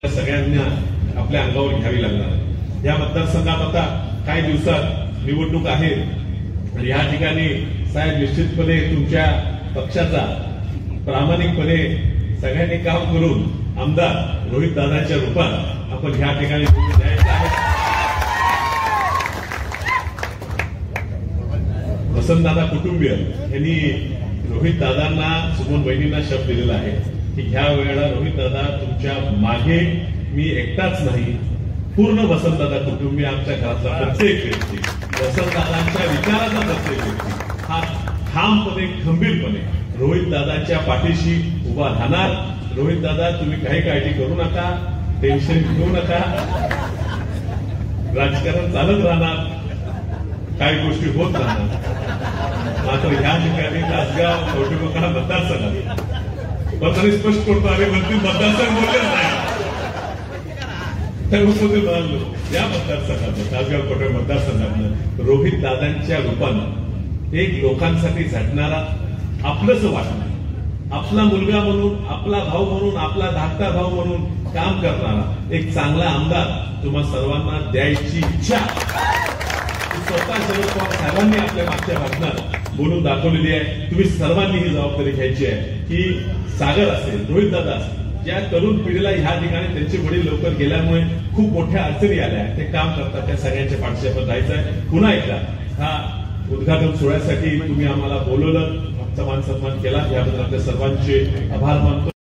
सगळ्यांना आपल्या अंगावर घ्यावी लागणार। या मतदारसंघात आता काही दिवसात निवडणूक आहे आणि या ठिकाणी साहेब निश्चितपणे तुमच्या पक्षाचा प्रामाणिकपणे सगळ्यांनी काम करून आमदार रोहित दादांच्या रूपात आपण या ठिकाणी निवडून द्यायचं आहे। वसंतदादा कुटुंबीय यांनी रोहित दादांना सुमन वहिनींना शब्द दिलेला आहे की ह्या वेळेला रोहित दादा तुमच्या मागे मी एकटाच नाही, पूर्ण वसंतदादा कुटुंबीय आमच्या घरातला प्रत्येक व्यक्ती, वसंतदादांच्या विचाराचा प्रत्येक व्यक्ती हा ठामपणे खंबीरपणे रोहित दादांच्या पाठीशी उभा राहणार। रोहित दादा तुम्ही काही काळजी करू नका, टेन्शन घेऊ नका, राजकारण चालत राहणार, काही गोष्टी होत राहणार। मात्र ह्या ठिकाणी तासगाव कवठेमहांकाळ मतदारसंघात पण स्पष्ट करतो आम्ही मंत्री मतदारसंघ बोललेच नाही या मतदारसंघात तासगाव कवठे मतदारसंघात रोहित दादांच्या रूपानं एक लोकांसाठी झटणारा, आपलंच वाटणं, आपला मुलगा म्हणून, आपला भाऊ म्हणून, आपला धाकटा भाऊ म्हणून काम करणारा एक चांगला आमदार तुम्हा सर्वांना द्यायची इच्छा स्वतः शरद पवार साहेबांनी आपल्या मागच्या भाषणात बोलून दाखवलेली आहे। तुम्ही सर्वांनी ही जबाबदारी घ्यायची आहे की सागर असेल, रोहित दादा असेल, ज्या तरुण पिढीला ह्या ठिकाणी त्यांचे वडील लवकर गेल्यामुळे खूप मोठ्या अडचणी आल्या, ते काम करतात, त्या सगळ्यांच्या पाठीशी आपण जायचं आहे। पुन्हा एकदा हा उद्घाटन सोहळ्यासाठी तुम्ही आम्हाला बोलवलं, आमचा मान सन्मान केला, याबद्दल आपल्या सर्वांचे आभार मानतो।